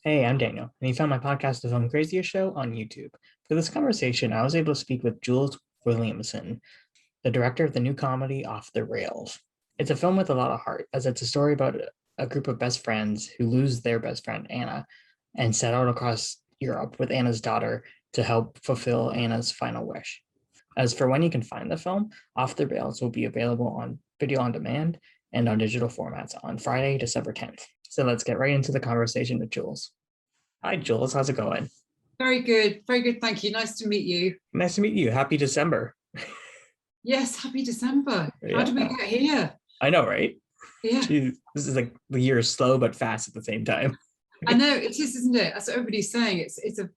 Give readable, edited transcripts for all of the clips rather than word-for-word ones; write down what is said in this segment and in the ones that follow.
Hey, I'm Daniel, and you found my podcast, The Filmcraziest Show, on YouTube. For this conversation, I was able to speak with Jules Williamson, the director of the new comedy Off the Rails. It's a film with a lot of heart, as it's a story about a group of best friends who lose their best friend, Anna, and set out across Europe with Anna's daughter to help fulfill Anna's final wish. As for when you can find the film, Off the Rails will be available on video on demand and on digital formats on Friday, December 10th. So let's get right into the conversation with Jules. Hi, Jules. How's it going? Very good. Very good. Thank you. Nice to meet you. Nice to meet you. Happy December. Yes, happy December. Yeah. How did we get here? I know, right? Yeah. Jeez, this is like the year is slow but fast at the same time. I know it is, isn't it? That's what everybody's saying.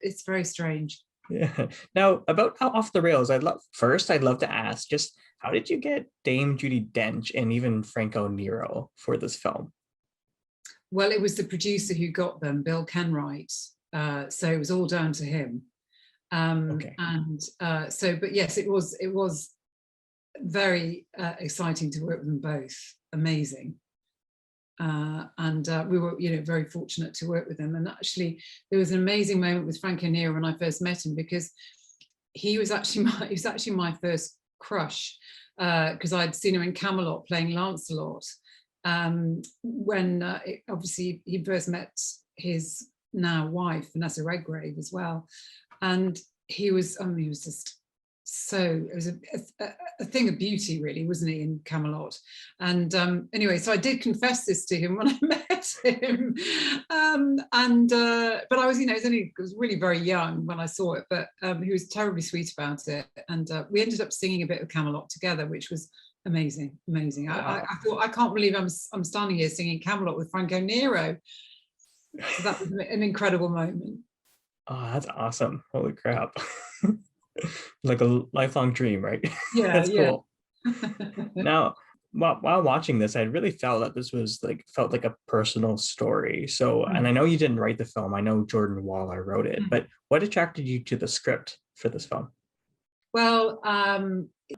It's very strange. Yeah. Now, about Off the Rails, I'd love to ask, just how did you get Dame Judi Dench and even Franco Nero for this film? Well, it was the producer who got them, Bill Kenwright. So it was all down to him. Okay. But yes, it was very exciting to work with them both. Amazing. We were, very fortunate to work with him. And actually, there was an amazing moment with Franco Nero when I first met him, because he was actually my first crush, because I'd seen him in Camelot playing Lancelot. When obviously he first met his now wife Vanessa Redgrave as well, and he was just so, it was a thing of beauty, really, wasn't he, in Camelot? And anyway, so I did confess this to him when I met him, but I was really very young when I saw it, but he was terribly sweet about it, and we ended up singing a bit of Camelot together, which was amazing. Wow. I thought, I can't believe I'm standing here singing Camelot with Franco Nero. So that was an incredible moment. Oh, that's awesome. Holy crap. Like a lifelong dream, right? Yeah. That's cool. Now, while watching this, I really felt that this was felt like a personal story. So, and I know you didn't write the film. I know Jordan Waller wrote it, but what attracted you to the script for this film? Well,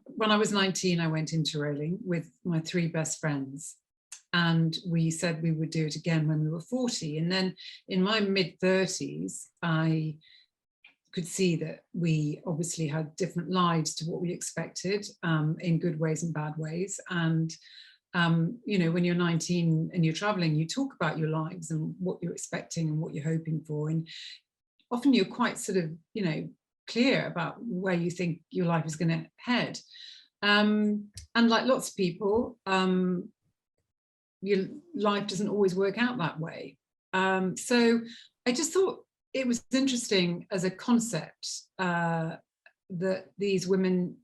when I was 19, I went interrailing with my three best friends, and we said we would do it again when we were 40. And then in my mid-30s, I could see that we obviously had different lives to what we expected, in good ways and bad ways. And when you're 19 and you're traveling, you talk about your lives and what you're expecting and what you're hoping for, and often you're quite sort of clear about where you think your life is going to head. And like lots of people, your life doesn't always work out that way. So I just thought it was interesting as a concept, that these women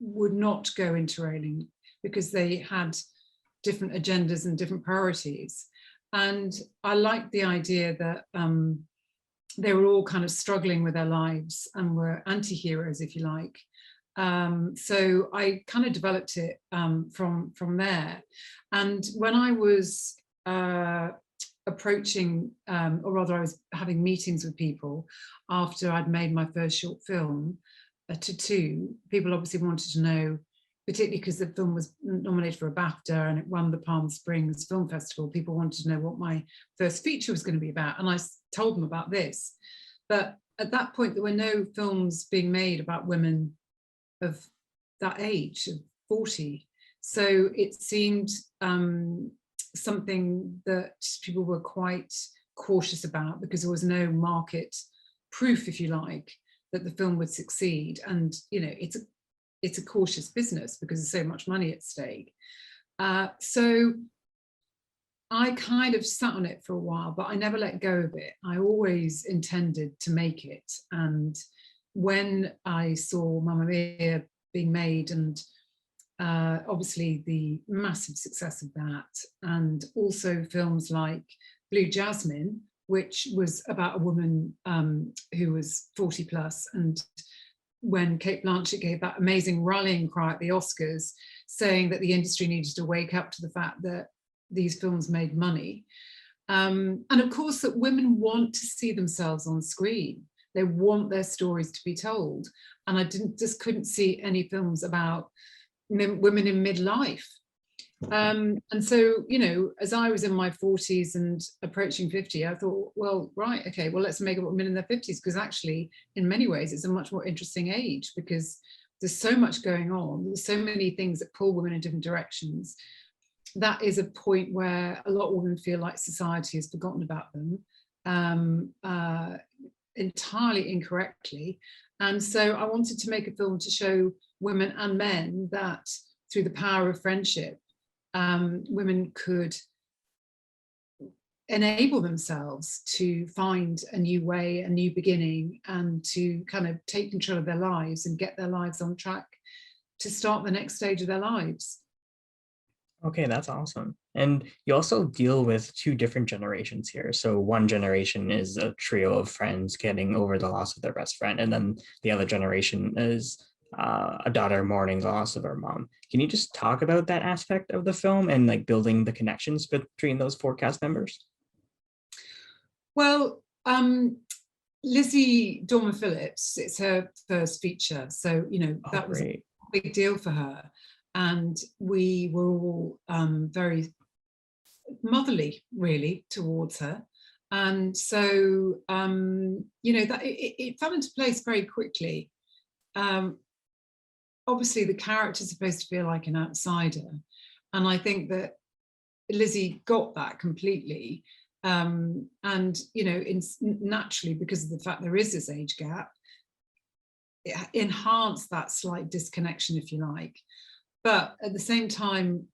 would not go interrailing because they had different agendas and different priorities. And I liked the idea that they were all kind of struggling with their lives and were anti-heroes, if you like. So I kind of developed it from there. And when I was approaching, or rather I was having meetings with people after I'd made my first short film, Tattoo, people obviously wanted to know, particularly because the film was nominated for a BAFTA and it won the Palm Springs Film Festival, people wanted to know what my first feature was going to be about. And I told them about this. But at that point, there were no films being made about women of that age, of 40. So it seemed something that people were quite cautious about, because there was no market proof, if you like, that the film would succeed. And it's a cautious business because there's so much money at stake. So I kind of sat on it for a while, but I never let go of it. I always intended to make it. And when I saw Mamma Mia being made, and obviously the massive success of that, and also films like Blue Jasmine, which was about a woman who was 40 plus, and when Cate Blanchett gave that amazing rallying cry at the Oscars, saying that the industry needed to wake up to the fact that these films made money. And of course that women want to see themselves on screen. They want their stories to be told. And I just couldn't see any films about women in midlife. And so, you know, as I was in my 40s and approaching 50, I thought, well, right, okay, well, let's make up women in their 50s, because actually, in many ways, it's a much more interesting age, because there's so much going on. There's so many things that pull women in different directions. That is a point where a lot of women feel like society has forgotten about them, entirely incorrectly. And so I wanted to make a film to show women and men that through the power of friendship, women could enable themselves to find a new way, a new beginning, and to kind of take control of their lives and get their lives on track to start the next stage of their lives. Okay, that's awesome. And you also deal with two different generations here. So one generation is a trio of friends getting over the loss of their best friend, and then the other generation is a daughter mourning the loss of her mom. Can you just talk about that aspect of the film and like building the connections between those four cast members? Well, Lizzie Dormer Phillips, it's her first feature, so you know that was a big deal for her, and we were all very motherly, really, towards her, and so you know that it fell into place very quickly. Obviously, the character's supposed to feel like an outsider, and I think that Lizzie got that completely. And you know, naturally, because of the fact there is this age gap, it enhanced that slight disconnection, if you like. But at the same time,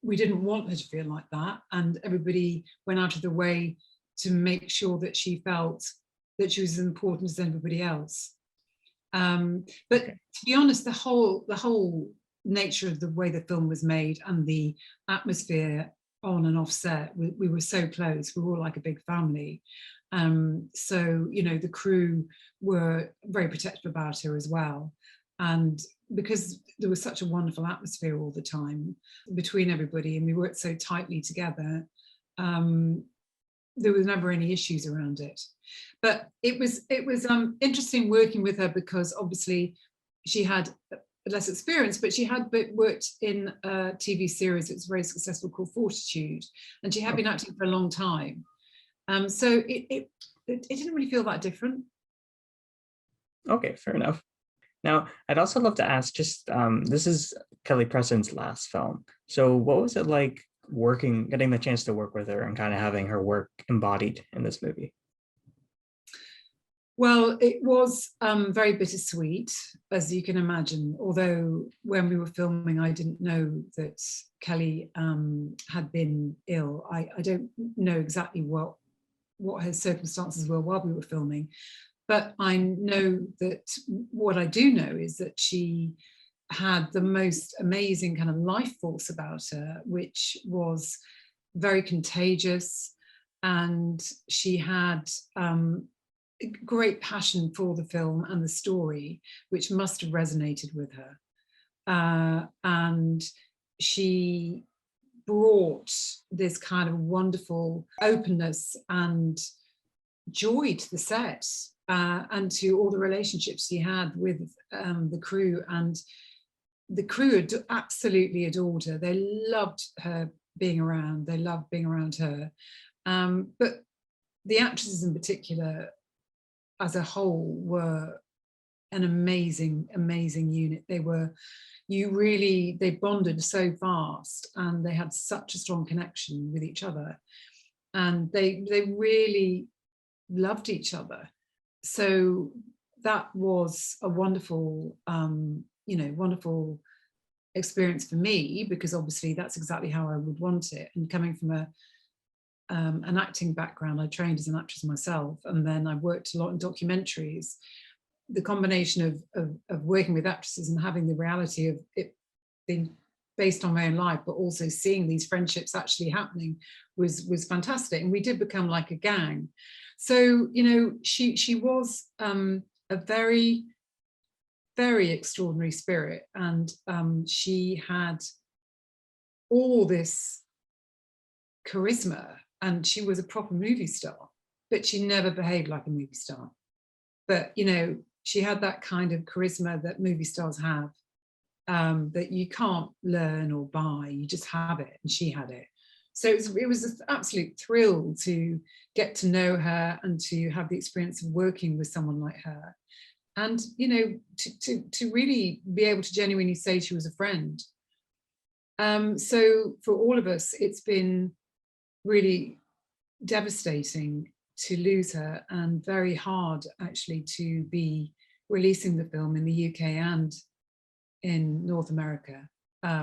we didn't want her to feel like that, and everybody went out of the way to make sure that she felt that she was as important as everybody else. But to be honest, the whole nature of the way the film was made and the atmosphere on and off set, we were so close. We were all like a big family. So, you know, the crew were very protective about her as well. And because there was such a wonderful atmosphere all the time between everybody, and we worked so tightly together, there was never any issues around it. But it was interesting working with her, because obviously she had less experience, but she had worked in a TV series that was very successful called Fortitude, and she had been acting for a long time. So it didn't really feel that different. Okay, fair enough. Now, I'd also love to ask, just this is Kelly Preston's last film. So what was it like getting the chance to work with her and kind of having her work embodied in this movie? Well, it was very bittersweet, as you can imagine, although when we were filming, I didn't know that Kelly had been ill. I don't know exactly what her circumstances were while we were filming, but I know that what I do know is that she had the most amazing kind of life force about her, which was very contagious, and she had great passion for the film and the story, which must have resonated with her. And she brought this kind of wonderful openness and joy to the set, and to all the relationships she had with the crew. And the crew absolutely adored her. They loved her being around. They loved being around her. But the actresses in particular, as a whole, were an amazing unit. They bonded so fast, and they had such a strong connection with each other, and they really loved each other. So that was a wonderful wonderful experience for me, because obviously that's exactly how I would want it. And coming from an acting background, I trained as an actress myself, and then I worked a lot in documentaries. The combination of working with actresses and having the reality of it being based on my own life, but also seeing these friendships actually happening was fantastic. And we did become like a gang. So, you know, she was a very, very extraordinary spirit, and she had all this charisma, and she was a proper movie star, but she never behaved like a movie star. But, you know, she had that kind of charisma that movie stars have. that you can't learn or buy, you just have it, and she had it. So it was an absolute thrill to get to know her and to have the experience of working with someone like her. And, you know, to really be able to genuinely say she was a friend. So for all of us, it's been really devastating to lose her, and very hard actually to be releasing the film in the UK and in North America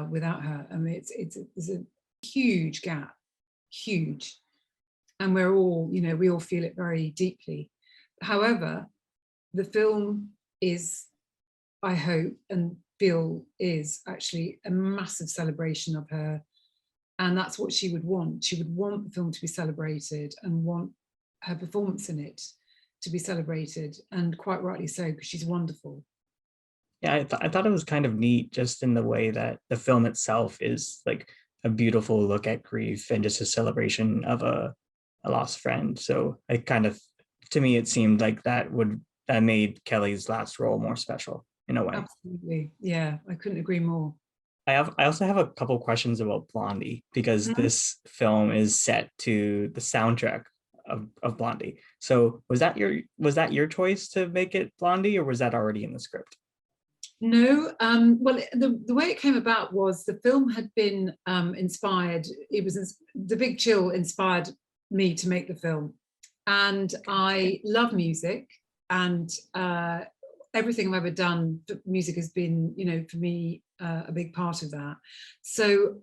without her. I mean, it's a huge gap, huge. And we're all, you know, we all feel it very deeply. However, the film is, I hope and feel, is actually a massive celebration of her. And that's what she would want. She would want the film to be celebrated and want her performance in it to be celebrated, and quite rightly so, because she's wonderful. Yeah, I thought it was kind of neat just in the way that the film itself is like a beautiful look at grief and just a celebration of a lost friend. So it kind of, to me, it seemed like that made Kelly's last role more special in a way. Absolutely. Yeah, I couldn't agree more. I also have a couple questions about Blondie, because this film is set to the soundtrack of Blondie. So was that your choice to make it Blondie, or was that already in the script? No, well, the way it came about was the film had been inspired. It was The Big Chill inspired me to make the film, and I love music, and everything I've ever done, music has been, you know, for me, a big part of that. So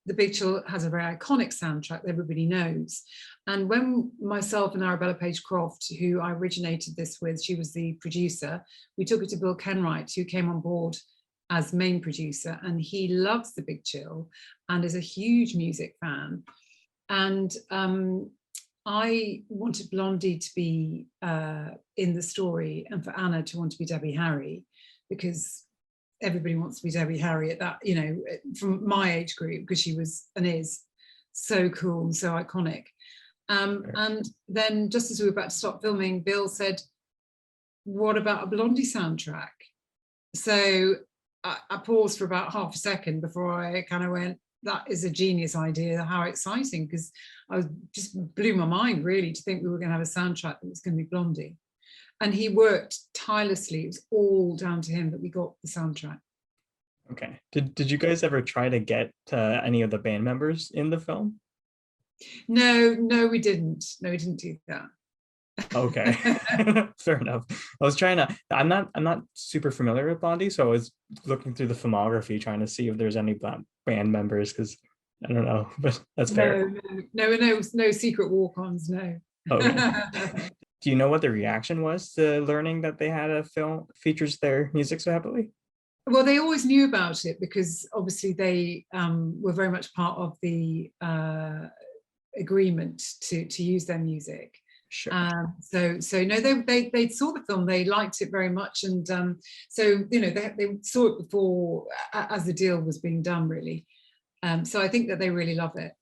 The Big Chill has a very iconic soundtrack that everybody knows. And when myself and Arabella Page Croft, who I originated this with, she was the producer, we took it to Bill Kenwright, who came on board as main producer, and he loves The Big Chill and is a huge music fan. And I wanted Blondie to be in the story, and for Anna to want to be Debbie Harry, because everybody wants to be Debbie Harry at that, you know, from my age group, because she was and is so cool and so iconic. And then just as we were about to stop filming, Bill said, what about a Blondie soundtrack? So I paused for about half a second before I kind of went, that is a genius idea, how exciting, because I was just blew my mind really to think we were going to have a soundtrack that was going to be Blondie. And he worked tirelessly. It was all down to him that we got the soundtrack. Okay. Did you guys ever try to get any of the band members in the film? No, we didn't. No, we didn't do that. Okay. Fair enough. I'm not super familiar with Blondie, so I was looking through the filmography trying to see if there's any band members, because I don't know, but that's fair. No secret walk-ons, no. Okay. Do you know what the reaction was to learning that they had a film features their music so heavily? Well, they always knew about it, because obviously they were very much part of the agreement to use their music. Sure. So no, they saw the film, they liked it very much, and so, you know, they saw it before, as the deal was being done, really. So I think that they really love it.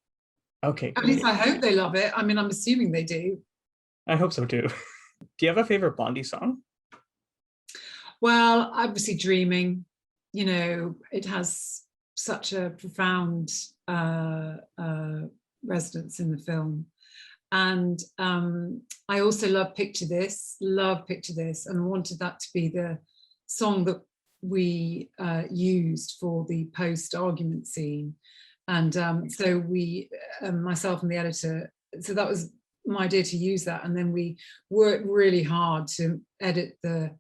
Okay, at least I hope they love it. I mean, I'm assuming they do. I hope so too. Do you have a favorite Blondie song? Well, obviously Dreaming, you know, it has such a profound resonance in the film. And I also love Picture This, and wanted that to be the song that we used for the post-argument scene. And so we, myself and the editor, so that was my idea to use that. And then we worked really hard to edit the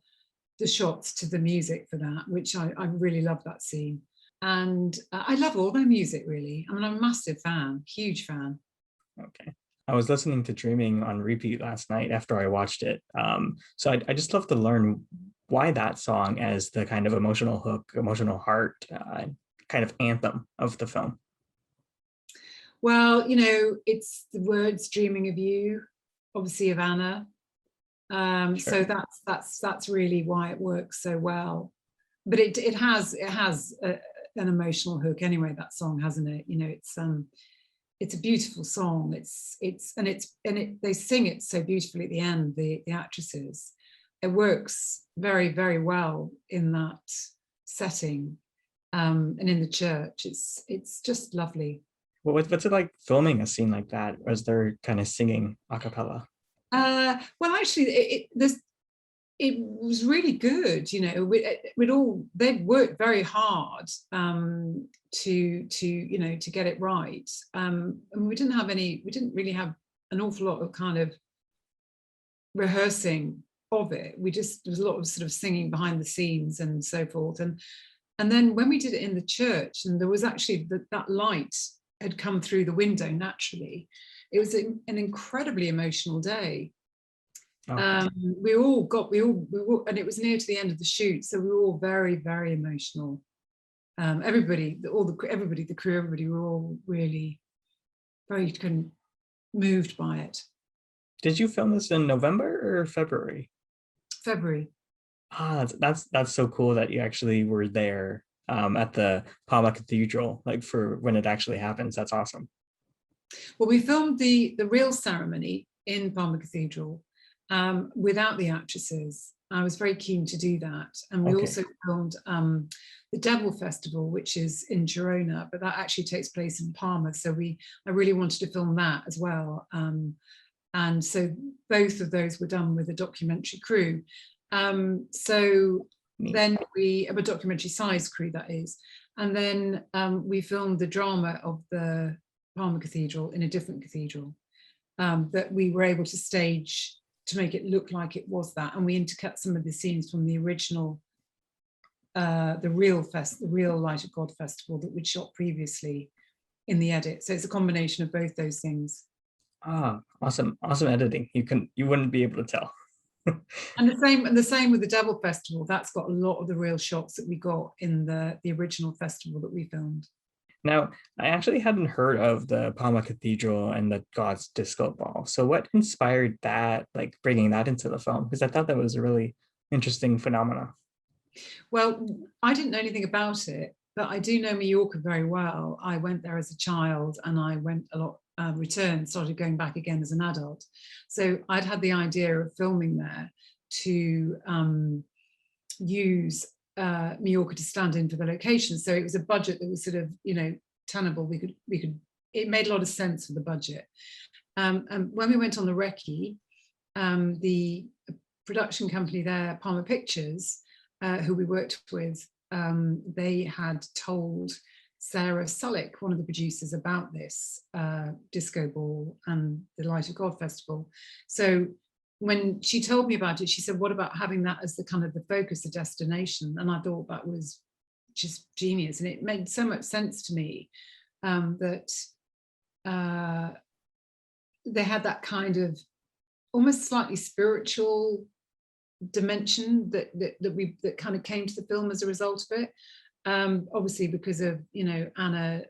shots to the music for that, which I really love that scene. And I love all their music, really. I mean, I'm a massive fan, huge fan. Okay. I was listening to Dreaming on repeat last night after I watched it. So I just love to learn why that song as the kind of emotional hook, emotional heart, kind of anthem of the film. Well, you know, it's the words "dreaming of you," obviously of Anna. Sure. So that's really why it works so well. But it has an emotional hook anyway. That song, hasn't it? You know, it's a beautiful song. They sing it so beautifully at the end. The actresses, it works very, very well in that setting. and in the church. It's just lovely. What's it like filming a scene like that as they're kind of singing a cappella? Well, actually, it was really good. You know, they'd worked very hard to get it right. And we didn't really have an awful lot of kind of rehearsing of it. There was a lot of sort of singing behind the scenes and so forth. And then when we did it in the church, and there was actually that light had come through the window naturally, it was an incredibly emotional day. Okay. We all, and it was near to the end of the shoot, so we were all very, very emotional. Everybody, the crew, everybody were all really very kind of moved by it. Did you film this in November or February? February. Ah, that's so cool that you actually were there at the Palma Cathedral, like for when it actually happens. That's awesome. Well, we filmed the real ceremony in Palma Cathedral without the actresses. I was very keen to do that. And we Okay. also filmed the Devil Festival, which is in Girona, but that actually takes place in Palma. So I really wanted to film that as well. And so both of those were done with a documentary crew. So Neat. then a documentary size crew, that is. And then we filmed the drama of the Palma Cathedral in a different cathedral that we were able to stage to make it look like it was that. And we intercut some of the scenes from the original, the real Light of God festival that we'd shot previously in the edit. So it's a combination of both those things. Ah, awesome editing. You wouldn't be able to tell. And the same with the Devil Festival. That's got a lot of the real shots that we got in the original festival that we filmed. Now, I actually hadn't heard of the Palma Cathedral and the God's Disco Ball. So what inspired that, like bringing that into the film? Because I thought that was a really interesting phenomenon. Well, I didn't know anything about it, but I do know Mallorca very well. I went there as a child and I went a lot, returned, started going back again as an adult. So I'd had the idea of filming there to use Mallorca to stand in for the location. So it was a budget that was sort of, tenable. It made a lot of sense for the budget. And when we went on the recce, the production company there, Palma Pictures, who we worked with, they had told Sarah Sullick, one of the producers, about this disco ball and the Light of God festival. So when she told me about it, she said, what about having that as the kind of the focus, the destination? And I thought that was just genius. And it made so much sense to me that they had that kind of almost slightly spiritual dimension that kind of came to the film as a result of it. Obviously because of, Anna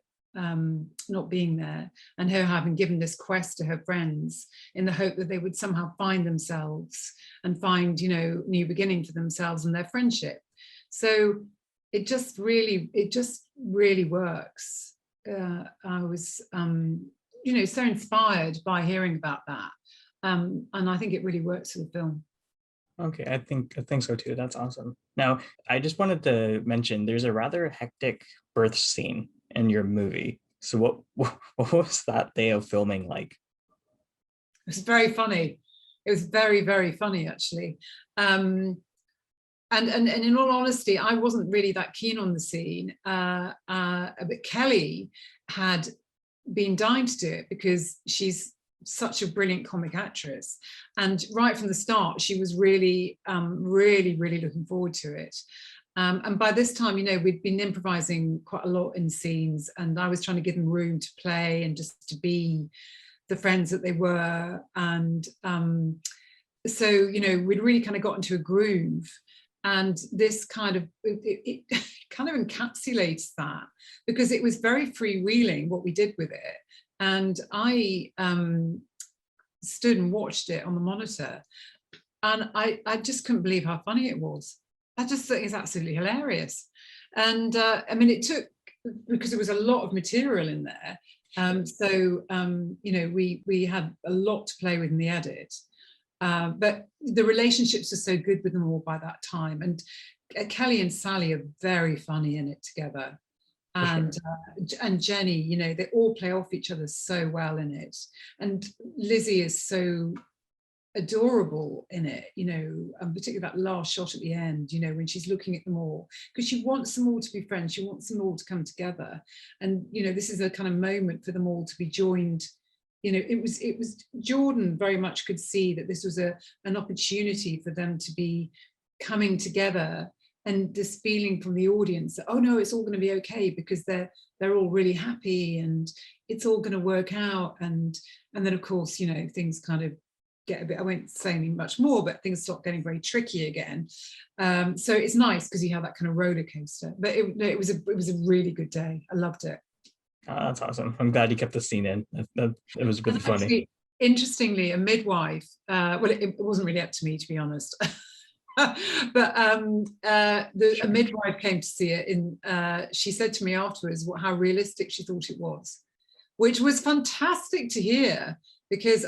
not being there and her having given this quest to her friends in the hope that they would somehow find themselves and find, new beginning for themselves and their friendship. So it just really works. I was, so inspired by hearing about that. And I think it really works for the film. Okay, I think so too. That's awesome. Now, I just wanted to mention there's a rather hectic birth scene in your movie. So what was that day of filming like? It was very funny. It was very, very funny, actually. And in all honesty, I wasn't really that keen on the scene. But Kelly had been dying to do it because she's such a brilliant comic actress, and right from the start she was really really looking forward to it, and by this time we'd been improvising quite a lot in scenes, and I was trying to give them room to play and just to be the friends that they were, and so we'd really kind of got into a groove, and this kind of it kind of encapsulates that because it was very freewheeling what we did with it. And I stood and watched it on the monitor, and I just couldn't believe how funny it was. I just thought it was absolutely hilarious. And I mean, it took, because there was a lot of material in there. So we had a lot to play with in the edit. But the relationships are so good with them all by that time. And Kelly and Sally are very funny in it together. For sure. And Jenny, you know, they all play off each other so well in it. And Lizzie is so adorable in it, you know, and particularly that last shot at the end, you know, when she's looking at them all, because she wants them all to be friends, she wants them all to come together. And, you know, this is a kind of moment for them all to be joined. You know, it was Jordan very much could see that this was an opportunity for them to be coming together, and this feeling from the audience that, oh no, it's all going to be okay, because they're all really happy and it's all going to work out. And then of course, you know, things kind of get a bit, I won't say anything much more, but things start getting very tricky again. So it's nice because you have that kind of roller coaster. But it was a really good day. I loved it. That's awesome. I'm glad you kept the scene in. It was really funny. Actually, interestingly, a midwife, well, it wasn't really up to me, to be honest. But a midwife came to see it, she said to me afterwards how realistic she thought it was, which was fantastic to hear, because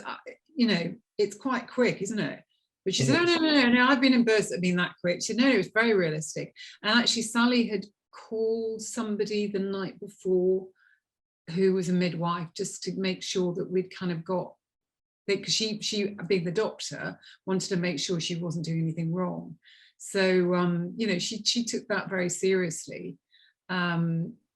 you know, it's quite quick, isn't it? But she said, oh, no, I've been in births that have been that quick. She said, no, it was very realistic. And actually Sally had called somebody the night before who was a midwife, just to make sure that we'd kind of got, because she being the doctor, wanted to make sure she wasn't doing anything wrong. So you know, she took that very seriously.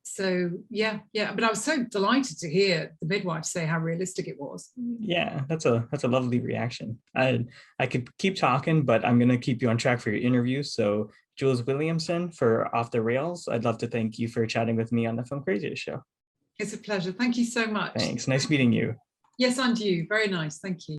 So yeah, but I was so delighted to hear the midwife say how realistic it was. Yeah, that's a lovely reaction. I could keep talking, but I'm gonna keep you on track for your interview. So Jules Williamson for Off the Rails, I'd love to thank you for chatting with me on the Filmcraziest show. It's a pleasure. Thank you so much. Thanks. Nice meeting you. Yes, and you. Very nice. Thank you.